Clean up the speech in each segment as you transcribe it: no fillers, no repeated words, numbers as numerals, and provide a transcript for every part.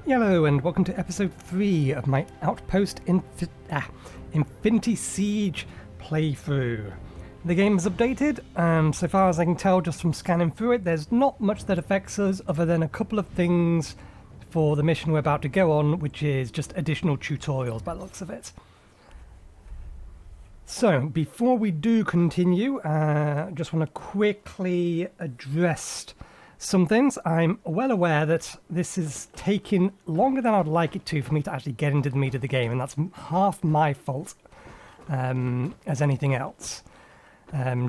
Yello, and welcome to episode 3 of my Outpost Infinity Siege playthrough. The game is updated, and so far as I can tell just from scanning through it, there's not much that affects us other than a couple of things for the mission we're about to go on, which is just additional tutorials by the looks of it. So, before we do continue, I just want to quickly address some things. I'm well aware that this is taking longer than I'd like it to for me to actually get into the meat of the game, and that's half my fault as anything else.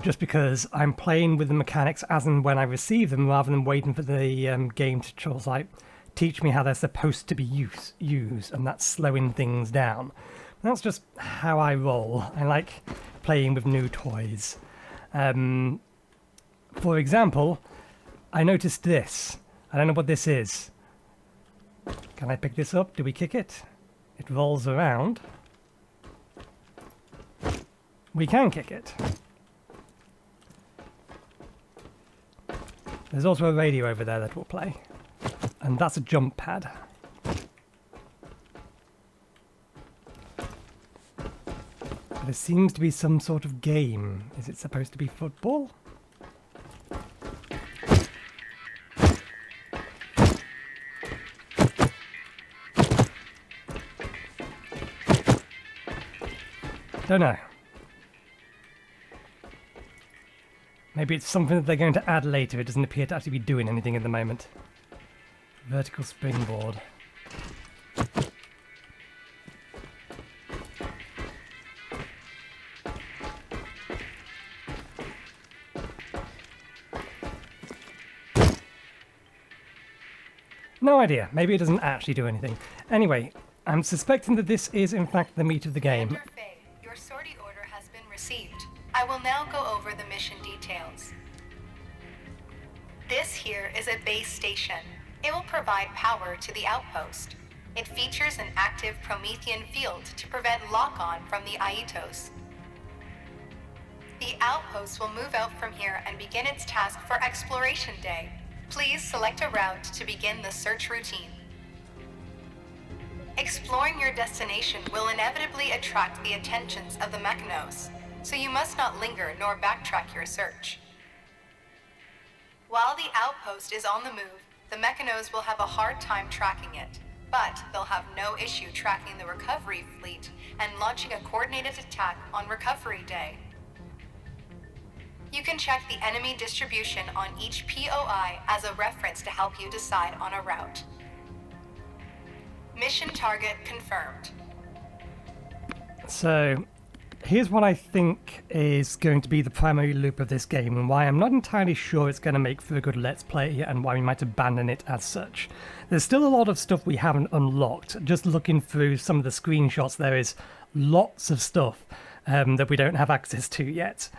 Just because I'm playing with the mechanics as and when I receive them, rather than waiting for the game to just, like, teach me how they're supposed to be used, and that's slowing things down. That's just how I roll. I like playing with new toys. For example, I noticed this. I don't know what this is. Can I pick this up? Do we kick it? It rolls around. We can kick it. There's also a radio over there that will play. And that's a jump pad. There seems to be some sort of game. Is it supposed to be football? Don't know. Maybe it's something that they're going to add later. It doesn't appear to actually be doing anything at the moment. Vertical springboard. No idea. Maybe it doesn't actually do anything. Anyway, I'm suspecting that this is in fact the meat of the game. Your sortie order has been received. I will now go over the mission details. This here is a base station. It will provide power to the outpost. It features an active Promethean field to prevent lock-on from the Aitos. The outpost will move out from here and begin its task for Exploration Day. Please select a route to begin the search routine. Exploring your destination will inevitably attract the attentions of the Mechanos, so you must not linger nor backtrack your search. While the outpost is on the move, the Mechanos will have a hard time tracking it, but they'll have no issue tracking the recovery fleet and launching a coordinated attack on Recovery Day. You can check the enemy distribution on each POI as a reference to help you decide on a route. Mission target confirmed. So, here's what I think is going to be the primary loop of this game, and why I'm not entirely sure it's going to make for a good Let's Play, and why we might abandon it as such. There's still a lot of stuff we haven't unlocked. Just looking through some of the screenshots, there is lots of stuff that we don't have access to yet.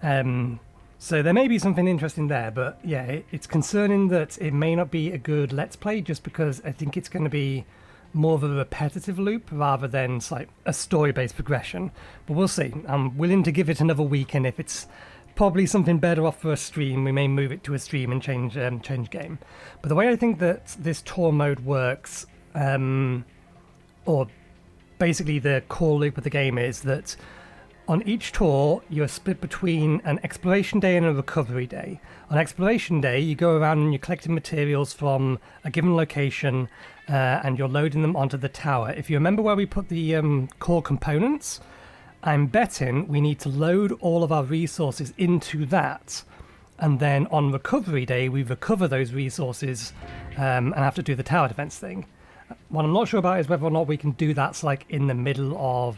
So there may be something interesting there, but yeah, it's concerning that it may not be a good Let's Play, just because I think it's going to be more of a repetitive loop rather than like a story-based progression. But we'll see. I'm willing to give it another week, and if it's probably something better off for a stream, we may move it to a stream and change game. But the way I think that this tour mode works, or basically the core loop of the game, is that on each tour, you're split between an exploration day and a recovery day. On exploration day, you go around and you're collecting materials from a given location, and you're loading them onto the tower. If you remember where we put the core components, I'm betting we need to load all of our resources into that, and then on recovery day, we recover those resources and have to do the tower defense thing. What I'm not sure about is whether or not we can do that like in the middle of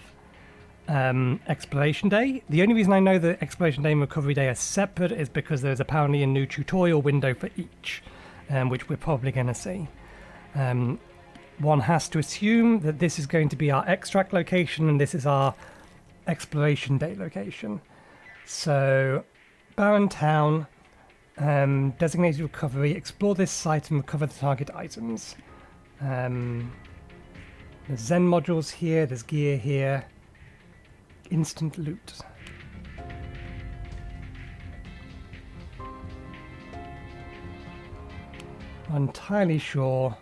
Exploration Day. The only reason I know that Exploration Day and Recovery Day are separate is because there's apparently a new tutorial window for each, which we're probably going to see. One has to assume that this is going to be our extract location and this is our Exploration Day location. So, Barren Town, designated recovery, explore this site and recover the target items. There's Zen modules here, there's gear here. Instant loot. I'm entirely sure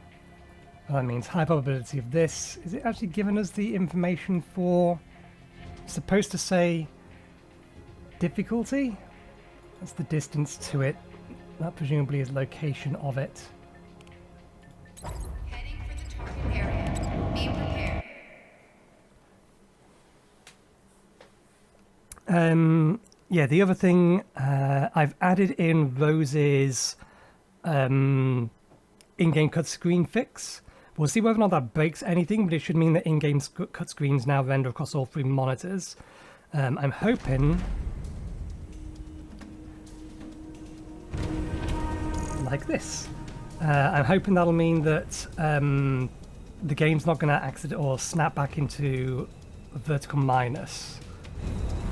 Well, that means high probability of this. Is it actually giving us the information for... It's supposed to say difficulty? That's the distance to it. That presumably is location of it. Heading for the target area. Be prepared. Yeah, the other thing, I've added in Rose's in-game cut screen fix. We'll see whether or not that breaks anything, but it should mean that in-game cut screens now render across all 3 monitors. I'm hoping... like this. I'm hoping that'll mean that the game's not going to accident or snap back into vertical minus.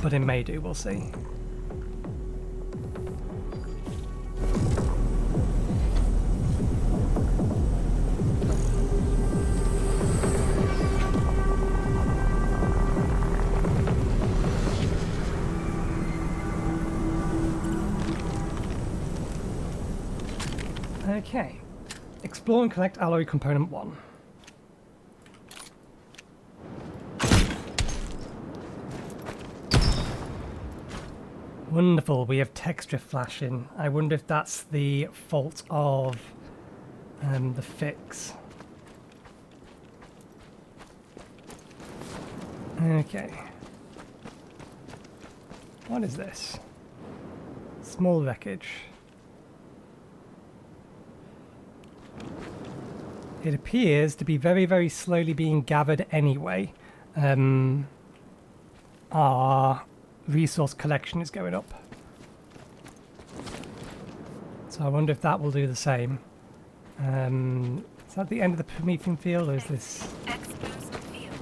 But it may do, we'll see. Okay. Explore and collect alloy component 1. Wonderful, we have texture flashing. I wonder if that's the fault of the fix. Okay. What is this? Small wreckage. It appears to be very, very slowly being gathered anyway. Our resource collection is going up. So I wonder if that will do the same. Is that the end of the Promethean field, or is this... Exposed field.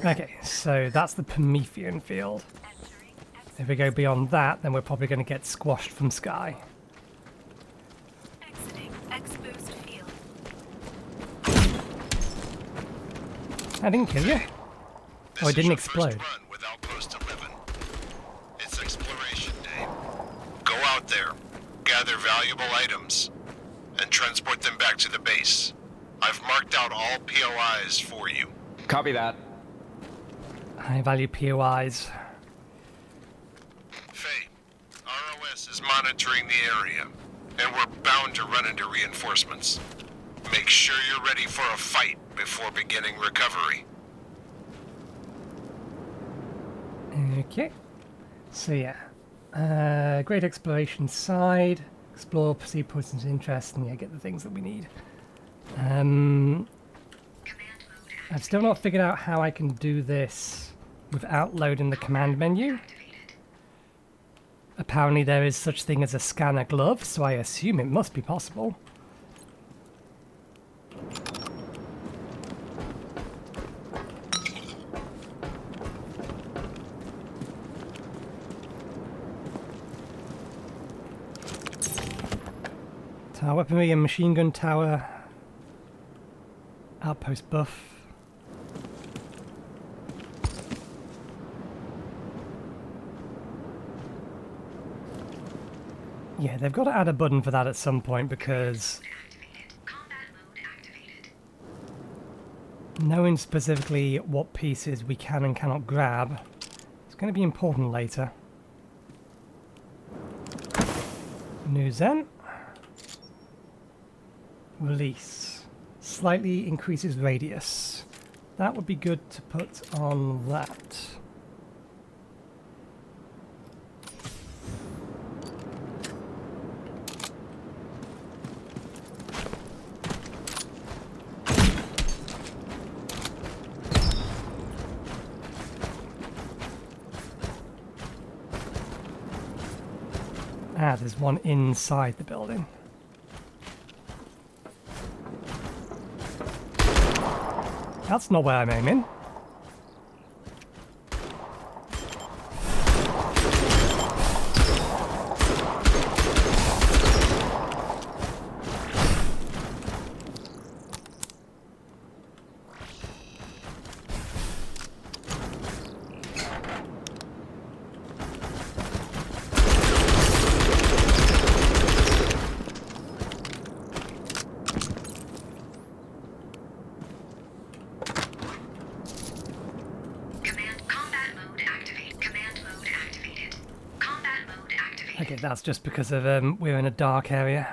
Okay, so that's the Promethean field. If we go beyond that, then we're probably going to get squashed from sky. Exiting exposed field. I didn't kill you. This Oh, it is didn't your explode. First run with Outpost 11. It's exploration day. Go out there, gather valuable items, and transport them back to the base. I've marked out all POIs for you. Copy that. High value POIs. Faye, ROS is monitoring the area, and we're bound to run into reinforcements. Make sure you're ready for a fight before beginning recovery. Okay. So yeah. Great exploration side. Explore, perceive persons' interest, and yeah, get the things that we need. I've still not figured out how I can do this without loading the command menu. Apparently there is such thing as a scanner glove, so I assume it must be possible. Tower weaponry and machine gun tower. Outpost buff. Yeah, they've got to add a button for that at some point because knowing specifically what pieces we can and cannot grab is going to be important later. New Zen. Release. Slightly increases radius. That would be good to put on that. Ah, there's one inside the building. That's not where I'm aiming. Okay, that's just because of we're in a dark area.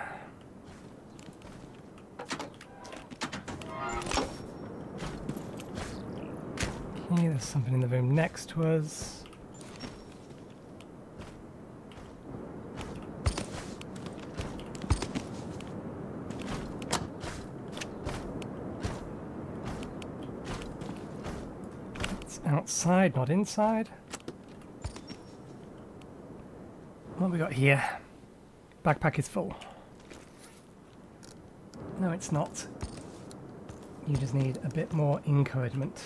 Okay, there's something in the room next to us. It's outside, not inside. What have we got here? Backpack is full. No, it's not. You just need a bit more encouragement.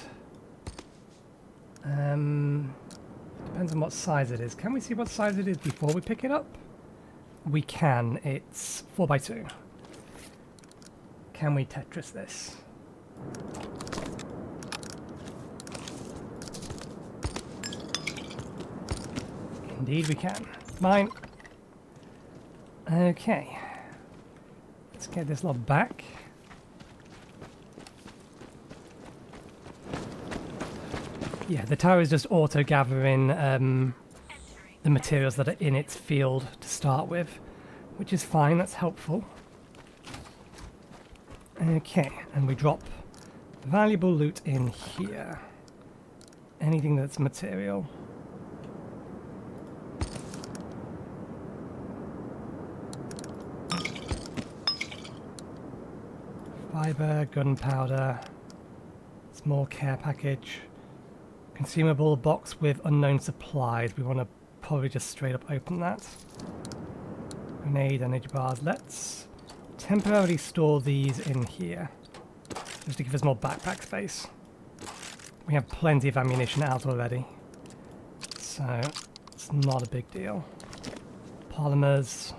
Depends on what size it is. Can we see what size it is before we pick it up? We can. It's 4x2. Can we Tetris this? Indeed we can. Mine. Okay. Let's get this lot back. Yeah, the tower is just auto-gathering the materials that are in its field to start with, which is fine, that's helpful. Okay, and we drop valuable loot in here. Anything that's material. Fiber, gunpowder, small care package. Consumable box with unknown supplies. We want to probably just straight up open that. Grenade, energy bars. Let's temporarily store these in here. Just to give us more backpack space. We have plenty of ammunition out already. So, it's not a big deal. Polymers.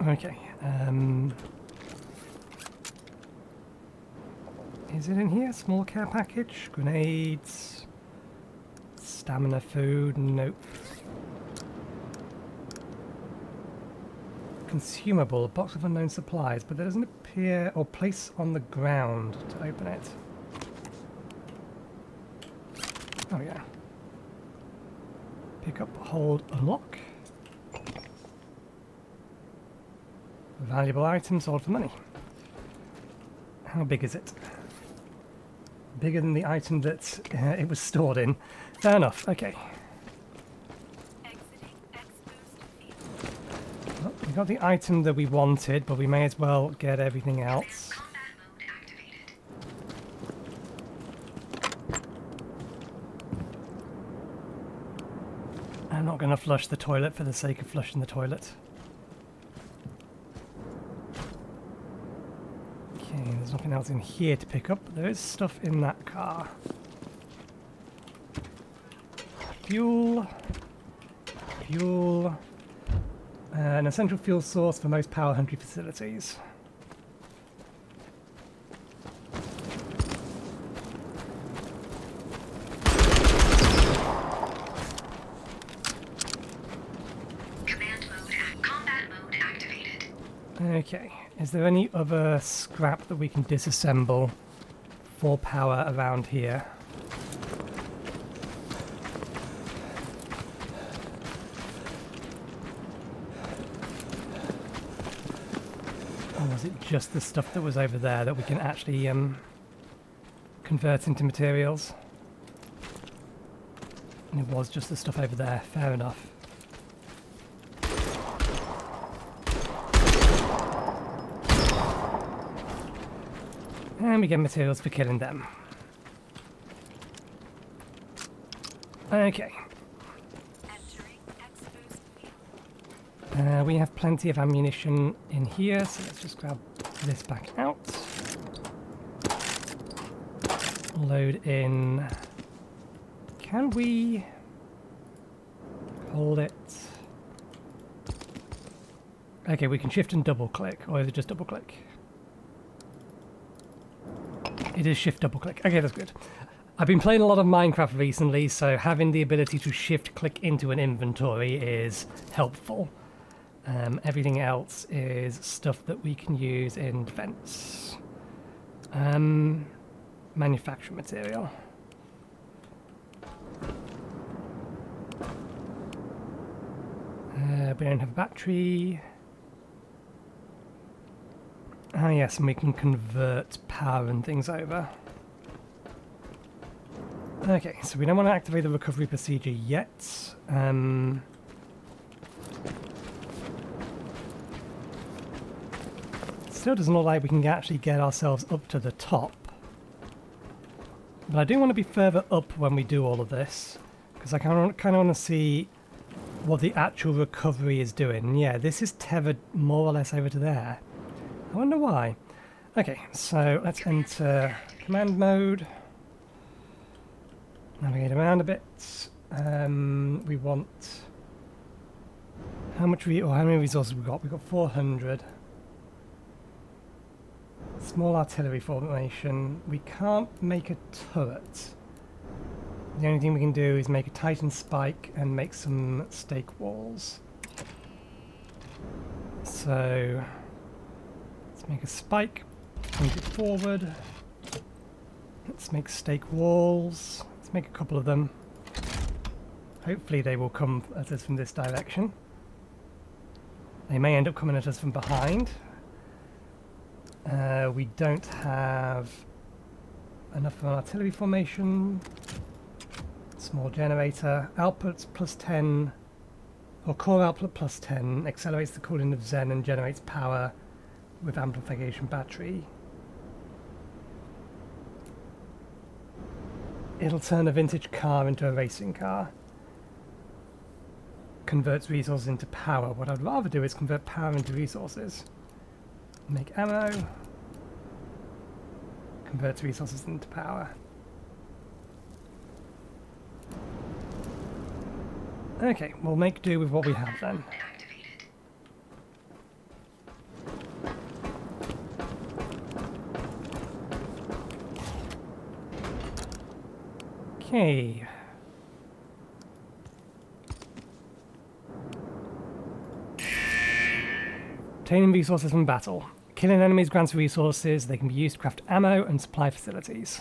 Okay. Is it in here? Small care package? Grenades? Stamina food? Nope. Consumable, a box of unknown supplies, but there doesn't appear, or place on the ground to open it. Oh yeah. Pick up, hold, unlock. Valuable item sold for money. How big is it? Bigger than the item that it was stored in. Fair enough, okay. Exiting X-boost field. Well, we got the item that we wanted, but we may as well get everything else. Combat mode activated. I'm not going to flush the toilet for the sake of flushing the toilet. Okay, there's nothing else in here to pick up, but there is stuff in that car. Fuel. Fuel. An essential fuel source for most power-hungry facilities. Combat mode activated. Okay, is there any other scrap that we can disassemble for power around here? Or was it just the stuff that was over there that we can actually convert into materials? And it was just the stuff over there, fair enough. And we get materials for killing them. Okay. Entering X-boost field. We have plenty of ammunition in here, so let's just grab this back out. Load in. Can we hold it? Okay, we can shift and double click, or is it just double click? It is shift double click. Okay, that's good. I've been playing a lot of Minecraft recently, so having the ability to shift click into an inventory is helpful. Everything else is stuff that we can use in defense. manufacturing material. We don't have a battery. Ah yes, and we can convert power and things over. Okay, so we don't want to activate the recovery procedure yet. Still doesn't look like we can actually get ourselves up to the top. But I do want to be further up when we do all of this, because I kind of want to see what the actual recovery is doing. Yeah, this is tethered more or less over to there. I wonder why. Okay, so let's enter command mode. Navigate around a bit. We want... How many resources we got? We got 400. Small artillery formation. We can't make a turret. The only thing we can do is make a Titan spike and make some stake walls. So let's make a spike, point it forward. Let's make stake walls. Let's make a couple of them. Hopefully they will come at us from this direction. They may end up coming at us from behind. We don't have enough of an artillery formation. Small generator. Output plus 10, or core output plus 10, accelerates the cooling of Zen and generates power with amplification battery. It'll turn a vintage car into a racing car. Converts resources into power. What I'd rather do is convert power into resources. Make ammo. Converts resources into power. Okay, we'll make do with what we have then. Okay. Obtaining resources from battle. Killing enemies grants resources. They can be used to craft ammo and supply facilities.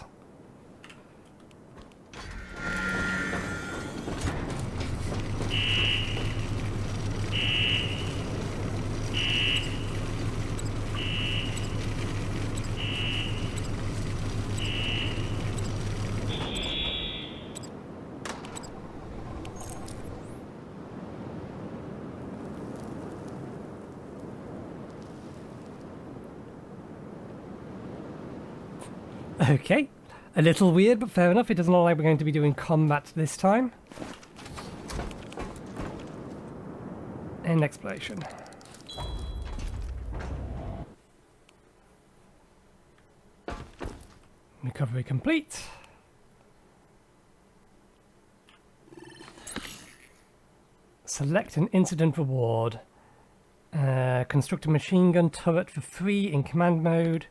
Okay, a little weird, but fair enough. It doesn't look like we're going to be doing combat this time. End exploration. Recovery complete. Select an incident reward. Construct a machine gun turret for free in command mode.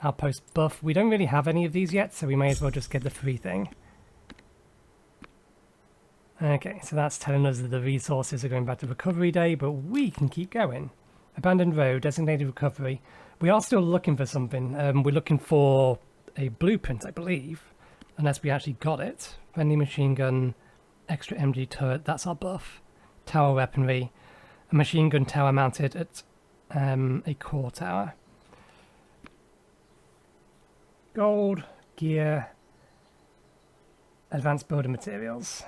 Outpost buff. We don't really have any of these yet, so we may as well just get the free thing. Okay, so that's telling us that the resources are going back to recovery day, but we can keep going. Abandoned road, designated recovery. We are still looking for something. We're looking for a blueprint, I believe, unless we actually got it. Friendly machine gun, extra MG turret, that's our buff. Tower weaponry, a machine gun tower mounted at a core tower. Gold, gear, advanced building materials.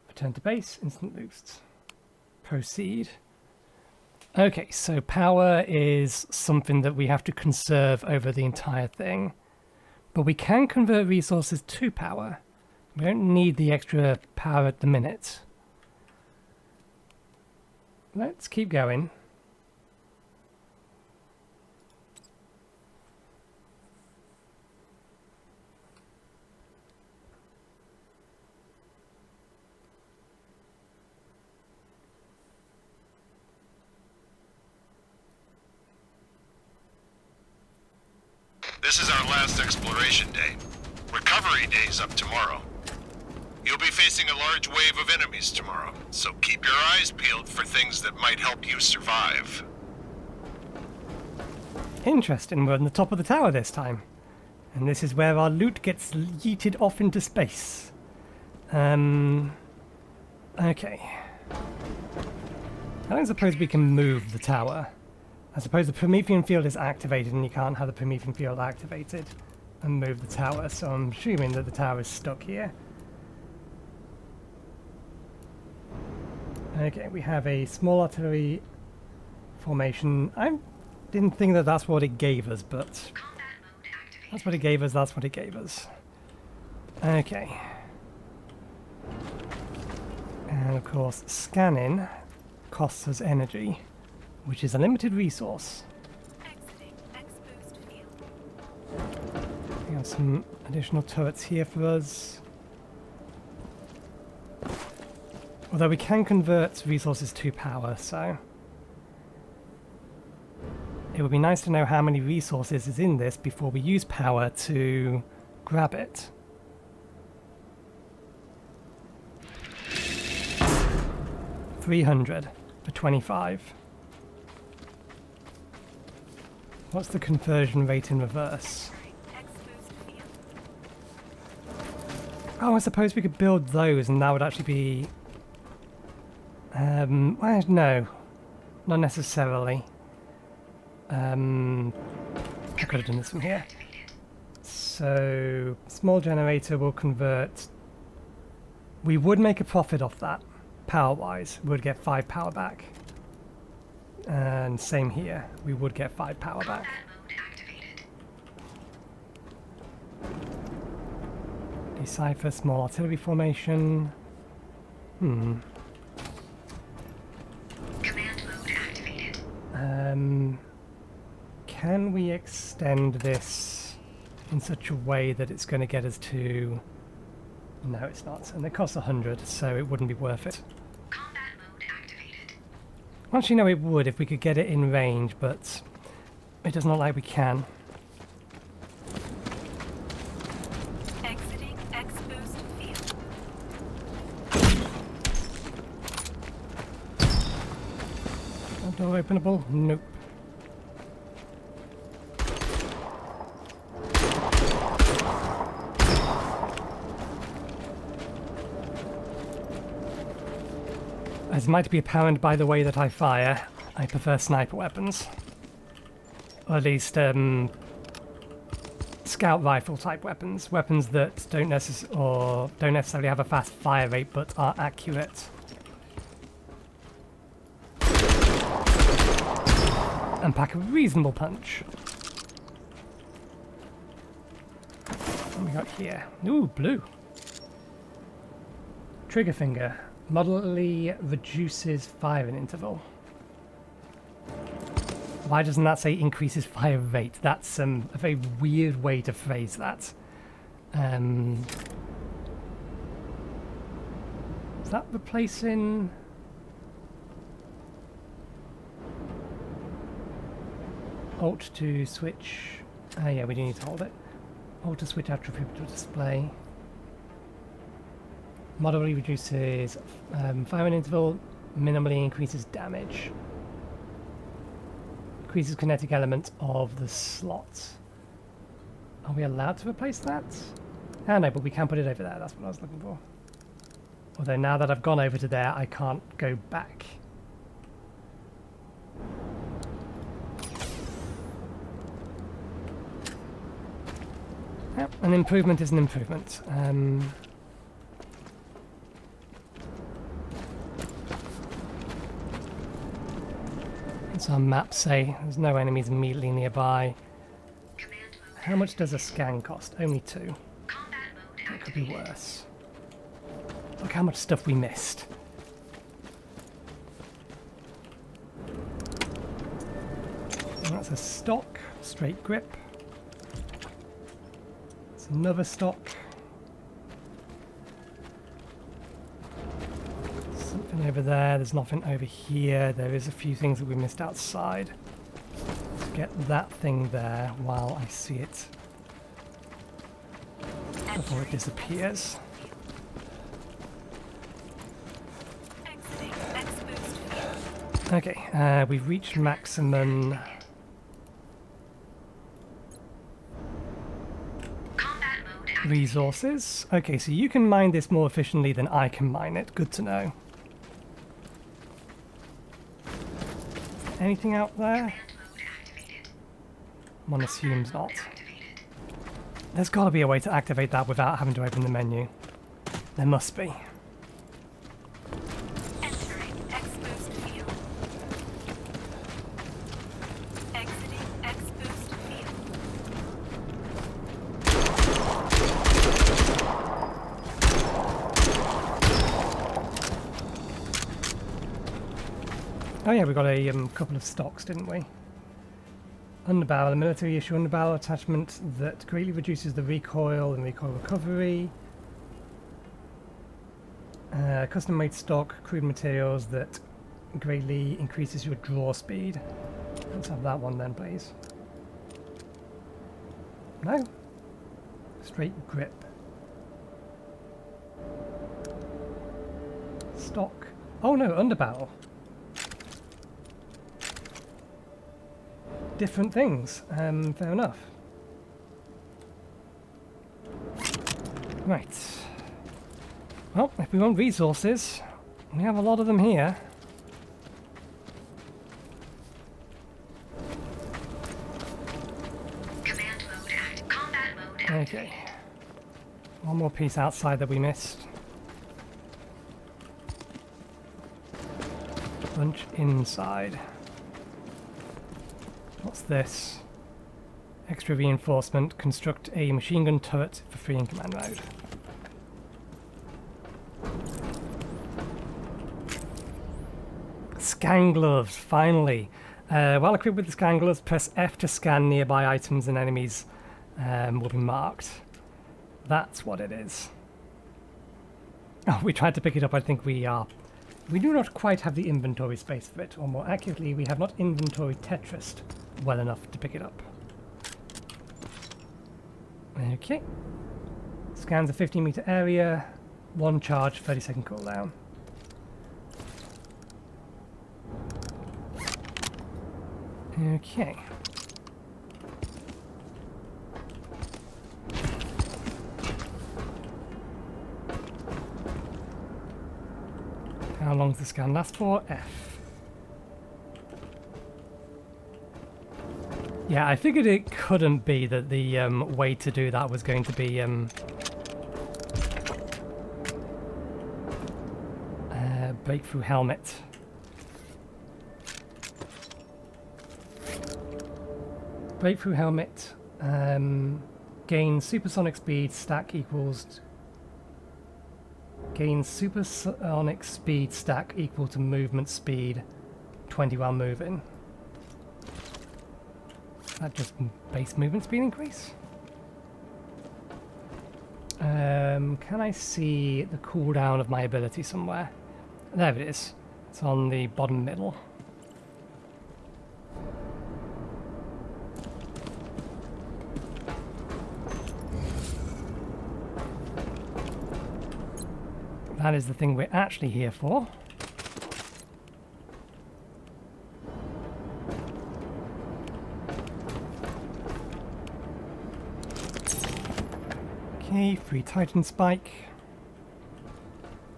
Return to base, instant boosts. Proceed. Okay, so power is something that we have to conserve over the entire thing. But we can convert resources to power. We don't need the extra power at the minute. Let's keep going. This is our last exploration day. Recovery day's up tomorrow. You'll be facing a large wave of enemies tomorrow, so keep your eyes peeled for things that might help you survive. Interesting, we're on the top of the tower this time. And this is where our loot gets yeeted off into space. Okay. I don't suppose we can move the tower. I suppose the Promethean field is activated and you can't have the Promethean field activated and move the tower, so I'm assuming that the tower is stuck here. Okay, we have a small artillery formation. I didn't think that that's what it gave us, but that's what it gave us, that's what it gave us. Okay. And of course, scanning costs us energy, which is a limited resource. Exiting X-boost field. We have some additional turrets here for us. Although we can convert resources to power, so it would be nice to know how many resources is in this before we use power to grab it. $300 for 25. What's the conversion rate in reverse? X-boost field. Oh, I suppose we could build those and that would actually be... well, no. Not necessarily. I could have done this from here. So, small generator will convert... We would make a profit off that, power-wise. We would get 5 power back. And same here. We would get 5 power back. Decipher small artillery formation. Command mode activated. Can we extend this in such a way that it's going to get us to... No, it's not. And it costs 100, so it wouldn't be worth it. Combat mode activated. Actually, no, it would if we could get it in range, but it doesn't look like we can. Exiting X-boost field. Door openable? Nope. As might be apparent by the way that I fire, I prefer sniper weapons. Or at least, scout rifle type weapons. Weapons that don't necessarily have a fast fire rate, but are accurate. And pack a reasonable punch. What we got here? Ooh, blue. Trigger finger. Moderately reduces firing interval. Why doesn't that say increases fire rate? That's a very weird way to phrase that. Is that replacing... Alt to switch... yeah, we do need to hold it. Alt to switch attribute to display. Moderately reduces firing interval, minimally increases damage. Increases kinetic element of the slot. Are we allowed to replace that? Ah, no, but we can put it over there. That's what I was looking for. Although now that I've gone over to there, I can't go back. Yep, an improvement is an improvement. What's our map say? There's no enemies immediately nearby. Command mode. How much does a scan cost? Only 2. Combat mode It could be activated. worse. Look how much stuff we missed. And that's a stock, straight grip. It's another stock. Something over there, there's nothing over here. There is a few things that we missed outside. Let's get that thing there while I see it before it disappears. Exiting X-boost field. Okay, we've reached maximum Resources. Okay, so you can mine this more efficiently than I can mine it. Good to know. Anything out there? One assumes not. There's got to be a way to activate that without having to open the menu. There must be. Entering exposed field. Exiting exposed field. Oh yeah, we got a couple of stocks, didn't we? Underbarrel, a military issue underbarrel attachment that greatly reduces the recoil and recoil recovery. Custom-made stock, crude materials that greatly increases your draw speed. Let's have that one then, please. No? Straight grip. Stock. Oh no, underbarrel. Different things. Fair enough. Right. Well, if we want resources, we have a lot of them here. Command mode act. Combat mode activated. Okay. One more piece outside that we missed. Bunch inside. What's this? Extra reinforcement. Construct a machine gun turret for free in command mode. Scan gloves, finally. While equipped with the scan gloves, press F to scan nearby items and enemies will be marked. That's what it is. Oh, we tried to pick it up. I think we do not quite have the inventory space for it, or more accurately, we have not inventory Tetrised well enough to pick it up. Okay. Scans a 15-meter area, 1 charge, 30-second cooldown. Okay. How long does the scan last for? F. Yeah, I figured it couldn't be that the way to do that was going to be breakthrough helmet. Breakthrough helmet, gain supersonic speed, stack equals... Gain supersonic speed stack equal to movement speed 20 while moving. That just base movement speed increase? Can I see the cooldown of my ability somewhere? There it is. It's on the bottom middle. That is the thing we're actually here for. Okay, free Titan Spike.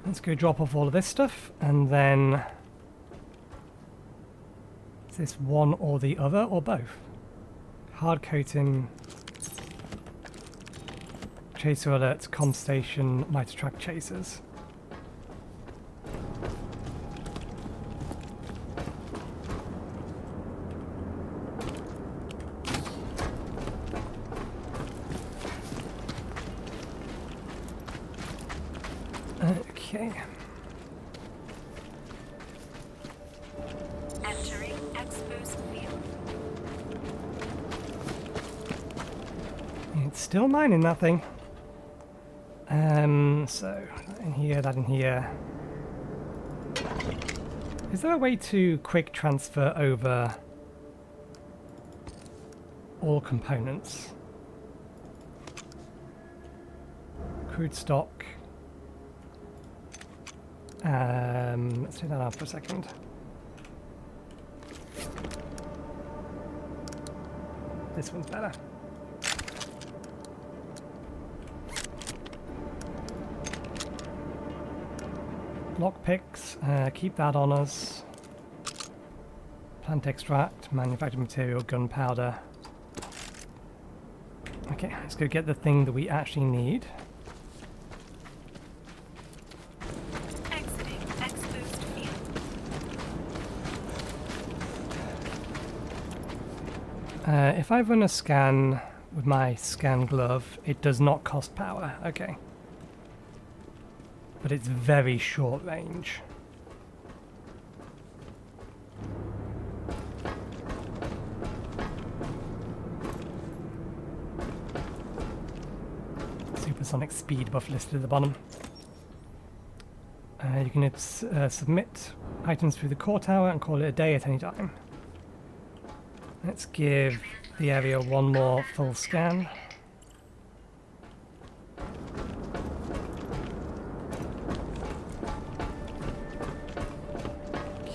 Let's go drop off all of this stuff, and then... Is this one or the other, or both? Hard coating... Chaser alerts, comm station, might attract chasers. Okay. Entering exposed field. It's still mining nothing. So that in here, that in here. Is there a way to quick transfer over all components? Crude stock. Let's take that out for a second. This one's better. Lockpicks, keep that on us. Plant extract, manufactured material, gunpowder. Okay, let's go get the thing that we actually need. Exiting exposed field. If I run a scan with my scan glove, it does not cost power. Okay. But it's very short range. Supersonic speed buff listed at the bottom. You can submit items through the core tower and call it a day at any time. Let's give the area one more full scan.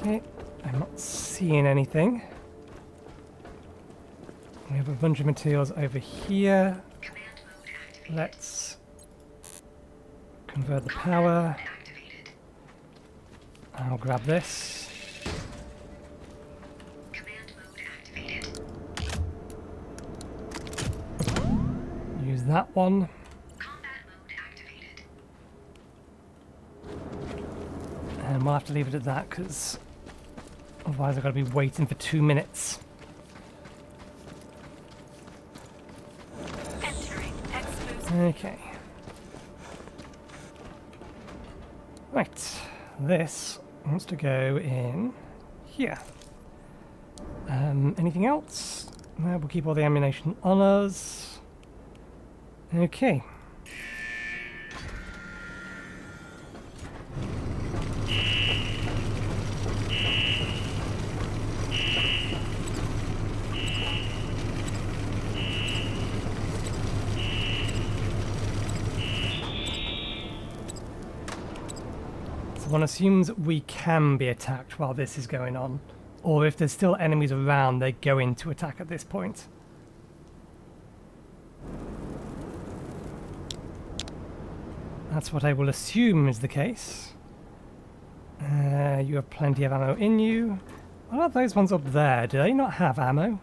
Okay, I'm not seeing anything. We have a bunch of materials over here. Let's convert the power. I'll grab this. Use that one. And we'll have to leave it at that because otherwise I've got to be waiting for 2 minutes. Entering exposed. Okay. Right. This wants to go in here. Anything else? No, we'll keep all the ammunition on us. Okay. One assumes we can be attacked while this is going on, or if there's still enemies around, they go into attack at this point. That's what I will assume is the case. You have plenty of ammo in you. What about those ones up there? Do they not have ammo?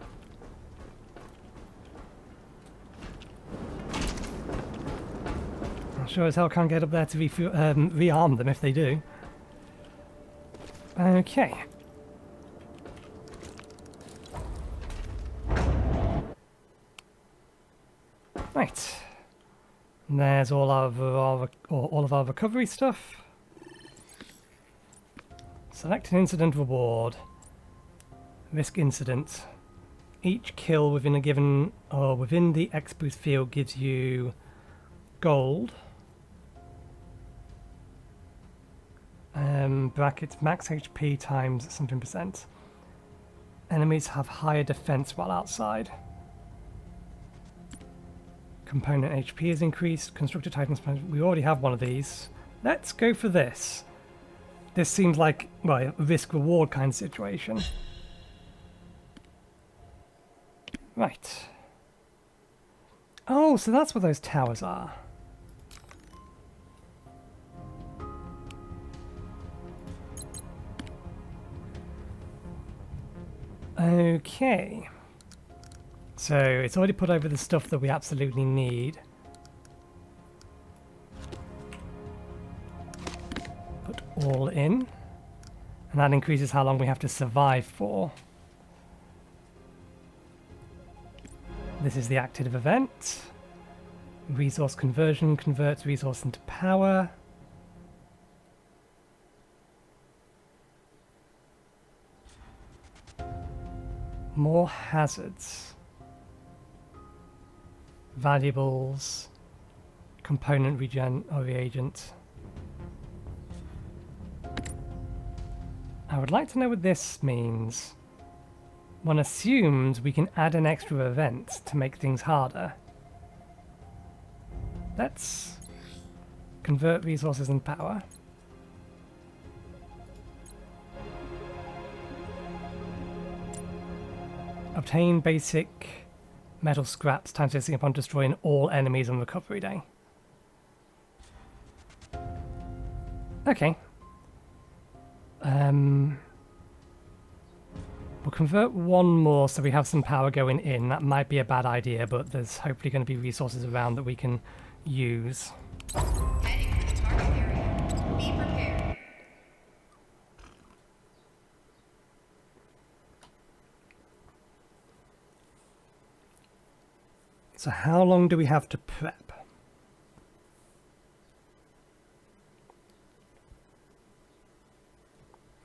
I sure as hell can't get up there to rearm them if they do. Okay. Right. And there's all of our recovery stuff. Select an incident reward. Risk incident. Each kill within a given or within the X boost field gives you gold. Brackets max HP times something percent. Enemies have higher defense while outside. Component HP is increased. Constructed items. We already have one of these. Let's go for this. This seems like, well, a risk-reward kind of situation. Right. Oh, so that's what those towers are. Okay. So it's already put over the stuff that we absolutely need. Put all in. And that increases how long we have to survive for. This is the active event. Resource conversion converts resource into power. More hazards. Valuables. Component regen or reagent. I would like to know what this means. One assumes we can add an extra event to make things harder. Let's convert resources and power. Obtain basic metal scraps times fixing upon destroying all enemies on recovery day. Okay. We'll convert one more so we have some power going in. That might be a bad idea, but there's hopefully going to be resources around that we can use. Heading to the target area. Be prepared. So how long do we have to prep?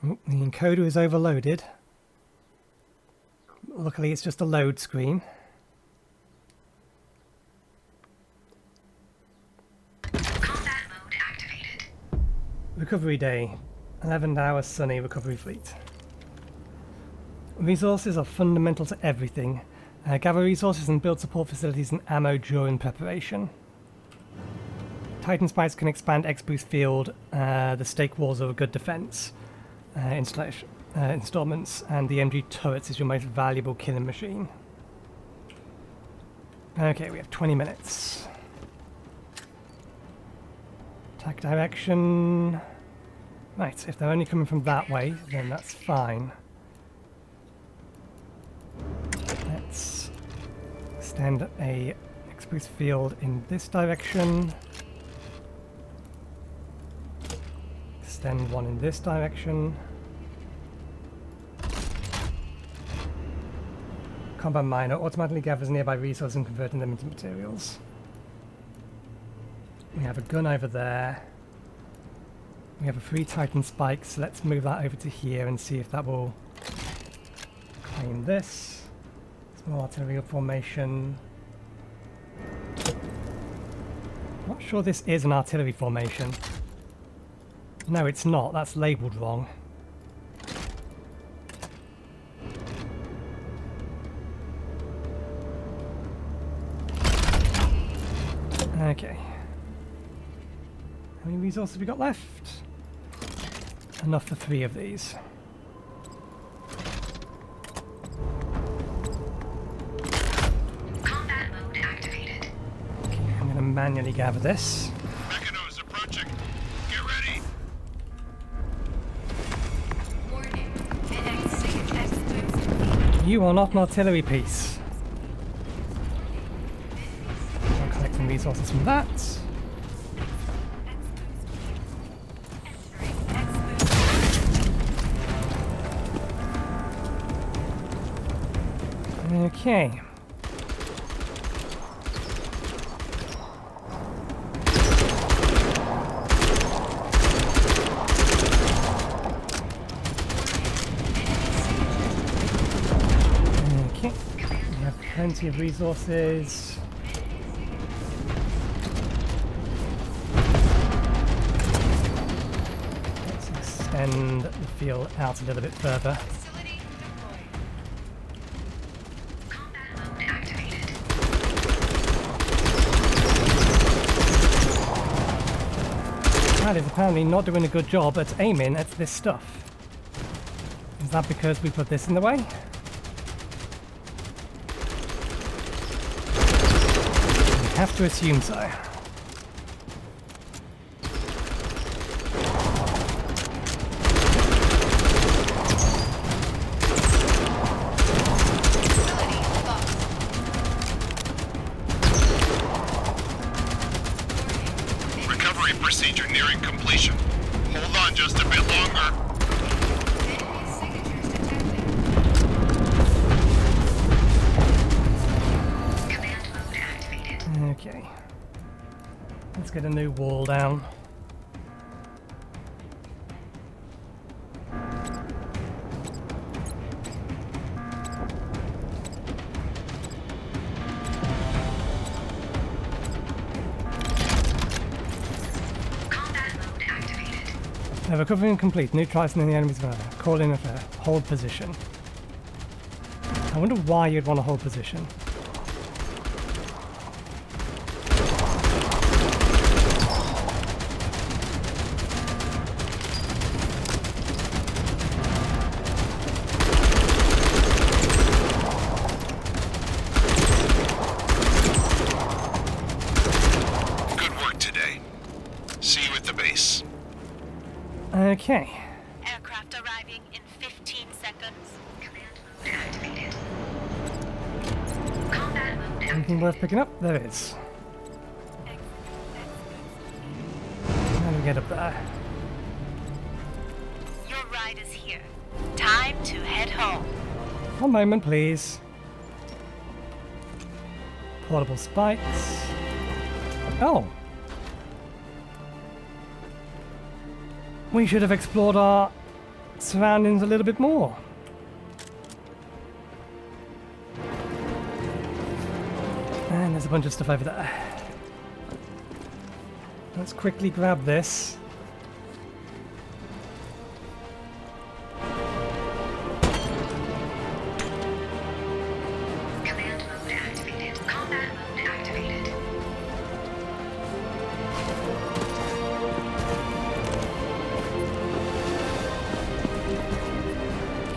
Oh, the encoder is overloaded. Luckily it's just a load screen. Combat mode activated. Recovery day. 11-hour sunny recovery fleet. Resources are fundamental to everything. Gather resources and build support facilities and ammo during preparation. Titan spikes can expand X-Boost field. The stake walls are a good defense. Installments, and the MG turrets is your most valuable killing machine. Okay, we have 20 minutes. Attack direction. Right, if they're only coming from that way, then that's fine. Let's extend a X-Boost field in this direction. Extend one in this direction. Combat miner automatically gathers nearby resources and converting them into materials. We have a gun over there. We have a free Titan spike, so let's move that over to here and see if that will claim this. Small artillery formation. Not sure this is an artillery formation. No, it's not. That's labelled wrong. Okay. How many resources have we got left? Enough for 3 of these. Combat mode activated. Okay, I'm going to manually gather this. Mechanos approaching. Get ready. Warning. NX X-Boost. You are not an artillery piece. I'm collecting resources from that. Okay. Okay. We have plenty of resources. Let's extend the field out a little bit further. Facility deployed. Combat mode activated. That is apparently not doing a good job at aiming at this stuff. Is that because we put this in the way? I have to assume so. Facility lost. Recovery procedure nearing completion. Hold on just a bit longer. Enemy signatures detected. Command mode activated. Okay. Let's get a new wall down. Combat mode activated. Recovery complete. Neutralizing the enemy's fire. Call in a hold position. I wonder why you'd want to hold position. Good work today. See you at the base. Okay. Aircraft Anything worth picking up? There is. How do we get up there? Your ride is here. Time to head home. One moment, please. Portable spikes. Oh! We should have explored our surroundings a little bit more. And there's a bunch of stuff over there. Let's quickly grab this. Command mode activated. Combat mode activated.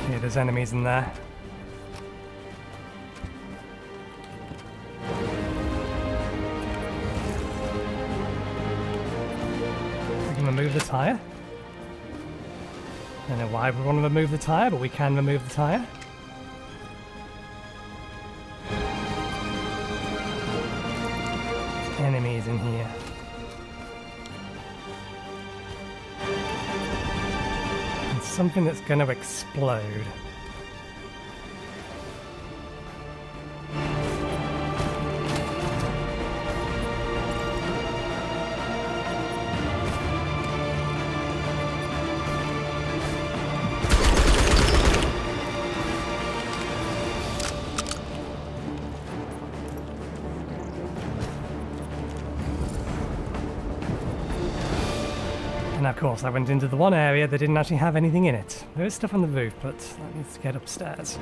Okay, there's enemies in there. We can remove the tire. I don't know why we want to remove the tire, but we can remove the tire. Enemies in here. It's something that's going to explode. And of course, I went into the one area that didn't actually have anything in it. There is stuff on the roof, but that needs to get upstairs.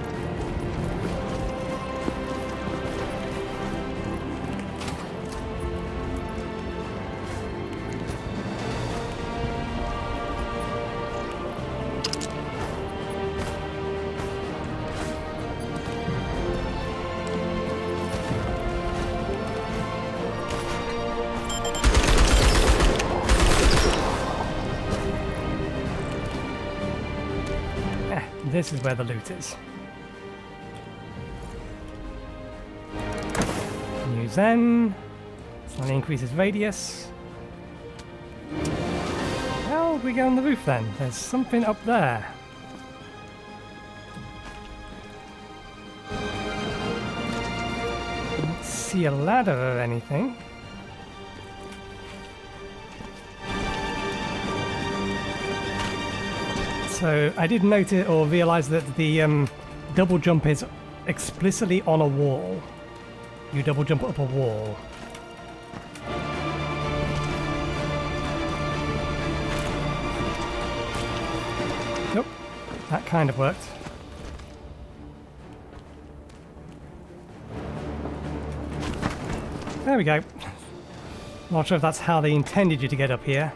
This is where the loot is. New Zen. Slightly increases radius. How do we go on the roof then? There's something up there. Don't see a ladder or anything. So I did note it or realise that the double jump is explicitly on a wall. You double jump up a wall. Nope, that kind of worked. There we go. Not sure if that's how they intended you to get up here.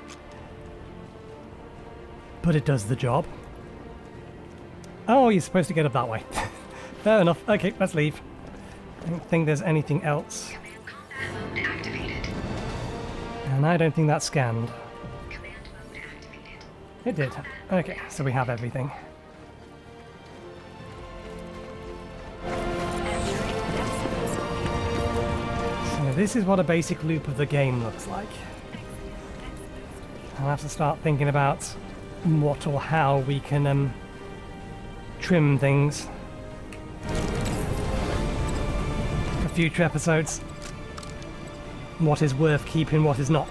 But it does the job. Oh, you're supposed to get up that way. Fair enough. Okay, let's leave. I don't think there's anything else. Combat mode activated. And I don't think that's scanned. Command mode activated. It did. Okay, so we have everything. So this is what a basic loop of the game looks like. I'll have to start thinking about what or how we can trim things for future episodes. What is worth keeping, what is not.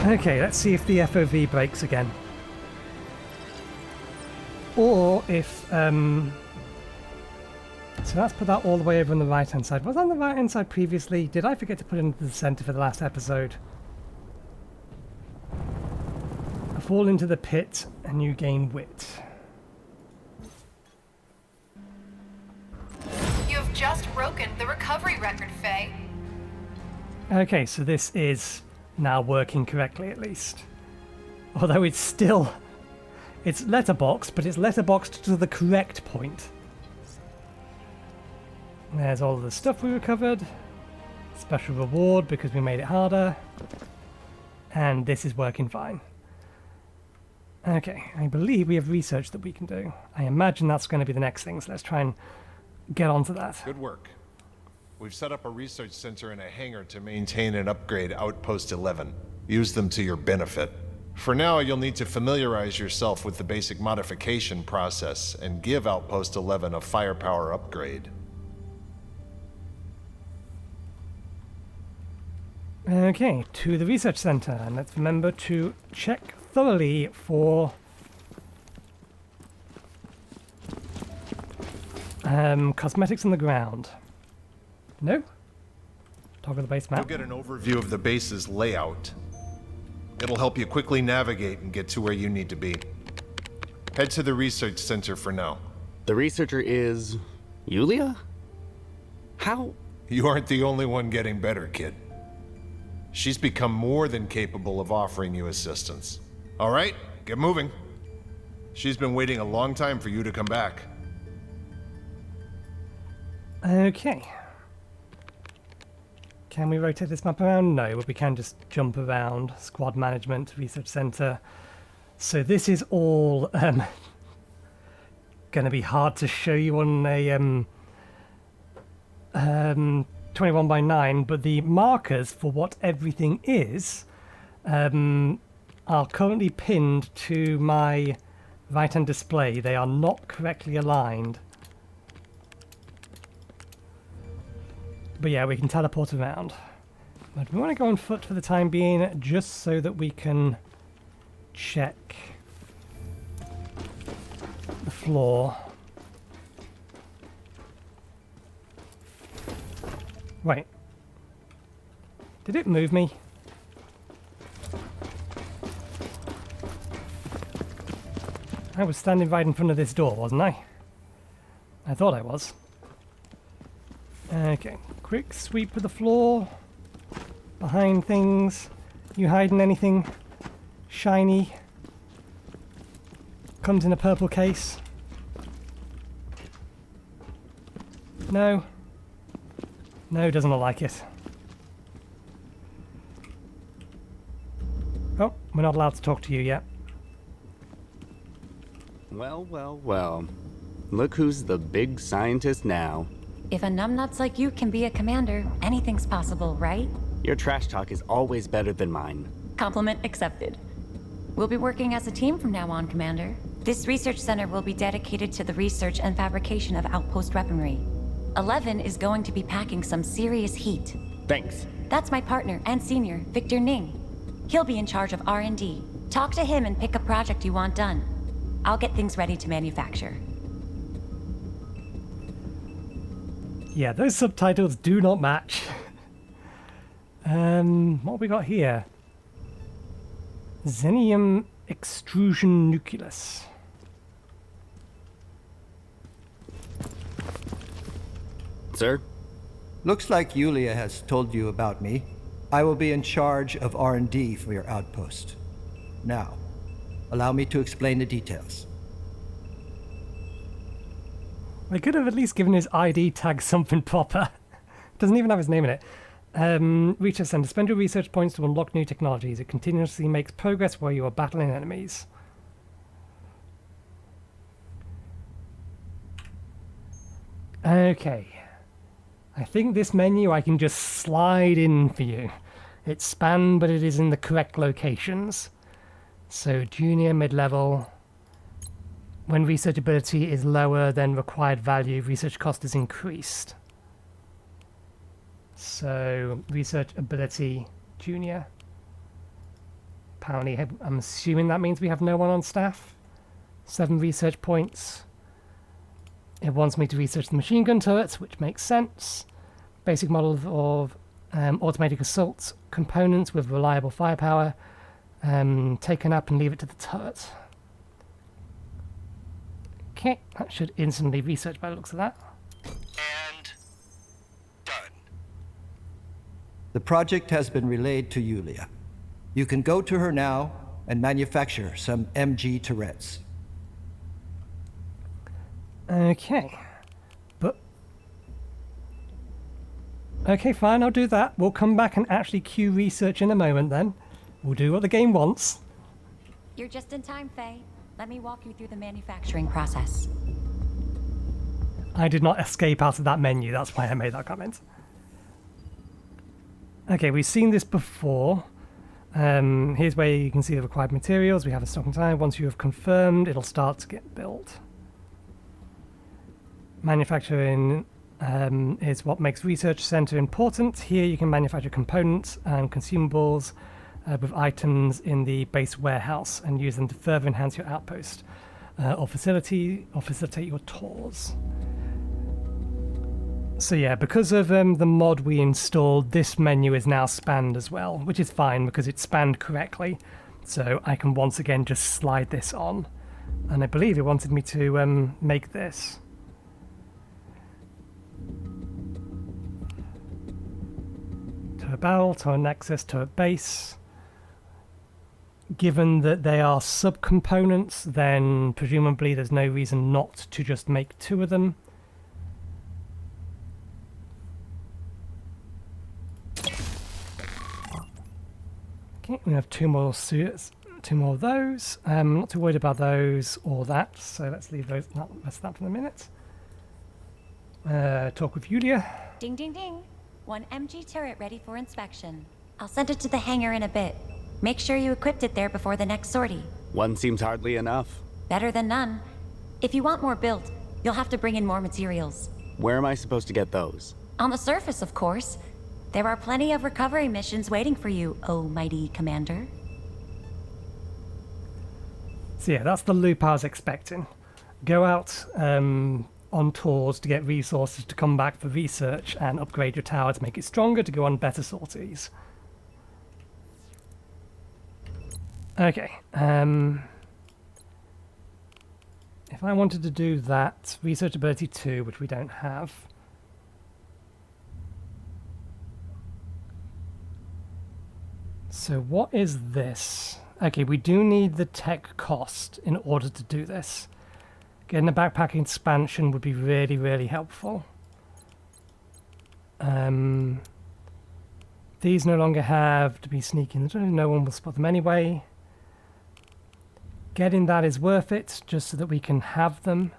Okay, let's see if the FOV breaks again. Or if, so let's put that all the way over on the right hand side. Was that on the right hand side previously? Did I forget to put it into the center for the last episode? I fall into the pit and you gain wit. You have just broken the recovery record, Faye. Okay, so this is now working correctly at least. Although it's still... It's letterboxed, but it's letterboxed to the correct point. There's all of the stuff we recovered. Special reward because we made it harder. and this is working fine. Okay, I believe we have research that we can do. I imagine that's going to be the next thing, so let's try and get onto that. Good work. We've set up a research center in a hangar to maintain and upgrade Outpost 11. Use them to your benefit. For now, you'll need to familiarize yourself with the basic modification process and give Outpost 11 a firepower upgrade. Okay, to the research center, and let's remember to check thoroughly for cosmetics on the ground. No? Toggle the base map. You'll get an overview of the base's layout. It'll help you quickly navigate and get to where you need to be. Head to the research center for now. The researcher is... Yulia? How? You aren't the only one getting better, kid. She's become more than capable of offering you assistance. All right, get moving. She's been waiting a long time for you to come back. Okay. Can we rotate this map around? No, but we can just jump around. Squad management, research center. So this is all going to be hard to show you on a 21:9, but the markers for what everything is are currently pinned to my right-hand display. They are not correctly aligned. But yeah, we can teleport around. But we want to go on foot for the time being, just so that we can check the floor. Wait. Did it move me? I was standing right in front of this door, wasn't I? I thought I was. Okay, quick sweep of the floor. Behind things. You hiding anything shiny? Comes in a purple case. No. No, doesn't look like it. Oh, we're not allowed to talk to you yet. Well, well, well. Look who's the big scientist now. If a numbnuts like you can be a commander, anything's possible, right? Your trash talk is always better than mine. Compliment accepted. We'll be working as a team from now on, Commander. This research center will be dedicated to the research and fabrication of outpost weaponry. 11 is going to be packing some serious heat. Thanks. That's my partner and senior, Victor Ning. He'll be in charge of R&D. Talk to him and pick a project you want done. I'll get things ready to manufacture. Yeah, those subtitles do not match. What have we got here? Xenium extrusion nucleus. Sir? Looks like Yulia has told you about me. I will be in charge of R&D for your outpost. Now, allow me to explain the details. I could have at least given his ID tag something proper. Doesn't even have his name in it. Research Center. Spend your research points to unlock new technologies. It continuously makes progress while you are battling enemies. Okay. I think this menu I can just slide in for you. It's spanned, but it is in the correct locations. So junior, mid-level. When research ability is lower than required value, research cost is increased. So research ability, junior. Apparently, I'm assuming that means we have no one on staff. 7 research points. It wants me to research the machine gun turrets, which makes sense. Basic model of automatic assault components with reliable firepower. Taken up and leave it to the turret. Okay, that should instantly research by the looks of that. And done. The project has been relayed to Yulia. You can go to her now and manufacture some MG turrets. Okay. But... okay, fine, I'll do that. We'll come back and actually queue research in a moment then. We'll do what the game wants. You're just in time, Faye. Let me walk you through the manufacturing process. I did not escape out of that menu, that's why I made that comment. Okay, we've seen this before. Here's where you can see the required materials. We have a stocking time. Once you have confirmed, it'll start to get built. Manufacturing is what makes Research Center important. Here you can manufacture components and consumables with items in the base warehouse and use them to further enhance your outpost or facilitate your tours. So yeah, because of the mod we installed, this menu is now spanned as well, which is fine because it's spanned correctly. So I can once again just slide this on. And I believe it wanted me to make this. To a barrel, to a nexus, to a base. Given that they are subcomponents, then presumably there's no reason not to just make 2 of them. Okay, we have 2 more suits, 2 more of those. I'm not too worried about those or that, so let's leave those. That's that for the minute. Talk with Yulia. Ding, ding, ding. 1 MG turret ready for inspection. I'll send it to the hangar in a bit. Make sure you equipped it there before the next sortie. 1 seems hardly enough. Better than none. If you want more built, you'll have to bring in more materials. Where am I supposed to get those? On the surface, of course. There are plenty of recovery missions waiting for you, oh mighty commander. So yeah, that's the loop I was expecting. Go out on tours to get resources to come back for research and upgrade your tower to make it stronger to go on better sorties. Okay, if I wanted to do that, research ability 2, which we don't have. So what is this? Okay, we do need the tech cost in order to do this. Getting a backpack expansion would be really, really helpful. These no longer have to be sneaking. No one will spot them anyway. Getting that is worth it, just so that we can have them.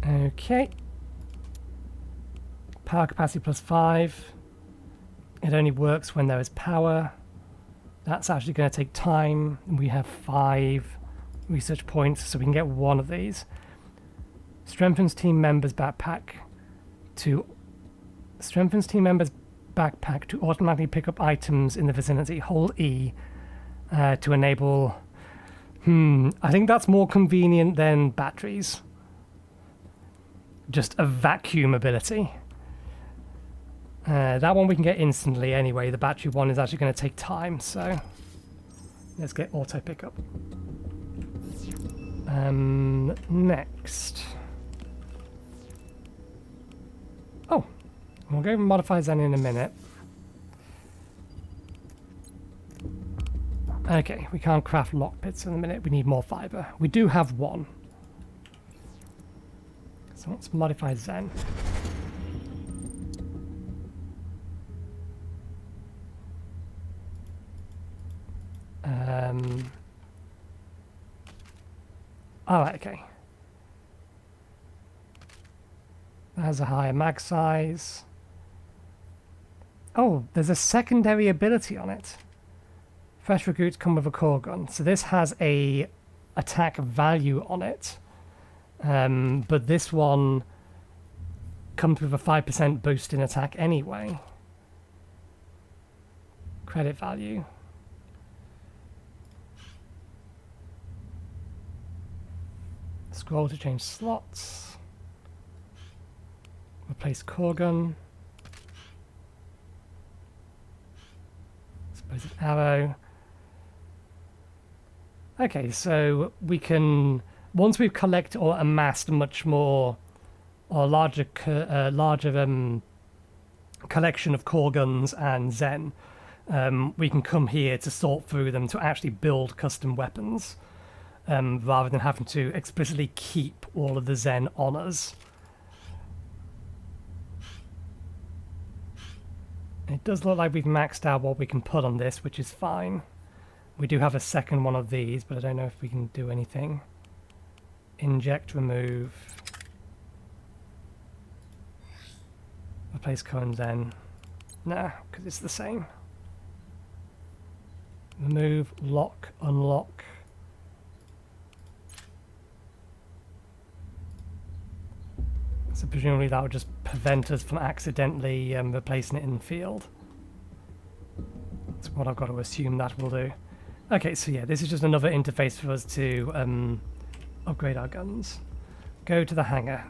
Okay. Power capacity +5. It only works when there is power. That's actually going to take time. We have 5 research points, so we can get 1 of these. Strengthens team members' backpack to automatically pick up items in the vicinity. Hold E to enable. I think that's more convenient than batteries. Just a vacuum ability. That one we can get instantly anyway. The battery one is actually going to take time, so let's get auto pickup. Next. Oh, we'll go modify Zen in a minute. Okay, we can't craft lockpicks in a minute. We need more fiber. We do have 1. So let's modify Zen. Alright, okay. That has a higher mag size. Oh, there's a secondary ability on it. Fresh recruits come with a core gun. So this has a attack value on it. But this one comes with a 5% boost in attack anyway. Credit value. Scroll to change slots. Replace core gun. Explosive arrow. Okay, so we can, once we've collected or amassed much more or larger collection of core guns and Zen, we can come here to sort through them to actually build custom weapons. Rather than having to explicitly keep all of the Zen on us. It does look like we've maxed out what we can put on this, which is fine. We do have a second one of these, but I don't know if we can do anything. Inject, remove. Replace current then. Nah, because it's the same. Remove, lock, unlock. So presumably that would just prevent us from accidentally replacing it in the field. That's what I've got to assume that will do. Okay, so yeah, this is just another interface for us to upgrade our guns. Go to the hangar.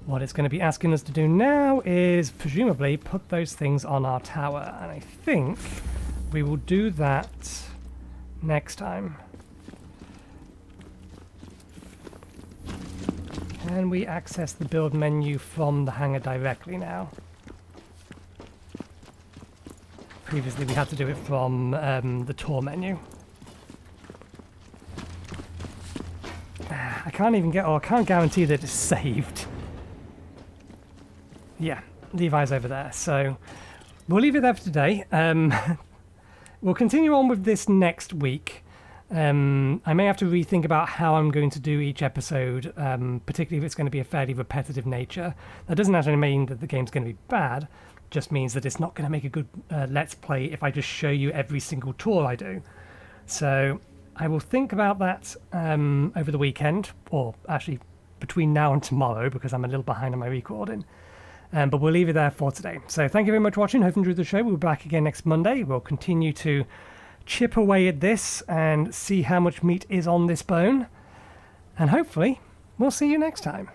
What it's going to be asking us to do now is presumably put those things on our tower, and I think we will do that next time. Can we access the build menu from the hangar directly now? Previously we had to do it from the tour menu. I can't even get, or I can't guarantee that it's saved. Yeah, Levi's over there, so we'll leave it there for today. We'll continue on with this next week. I may have to rethink about how I'm going to do each episode, particularly if it's going to be a fairly repetitive nature. That doesn't actually mean that the game's going to be bad, just means that it's not going to make a good Let's Play if I just show you every single tour I do. So I will think about that over the weekend, or actually between now and tomorrow, because I'm a little behind on my recording. But we'll leave it there for today. So thank you very much for watching. Hope you enjoyed the show. We'll be back again next Monday. We'll continue to chip away at this and see how much meat is on this bone. And hopefully, we'll see you next time.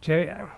Cheerio.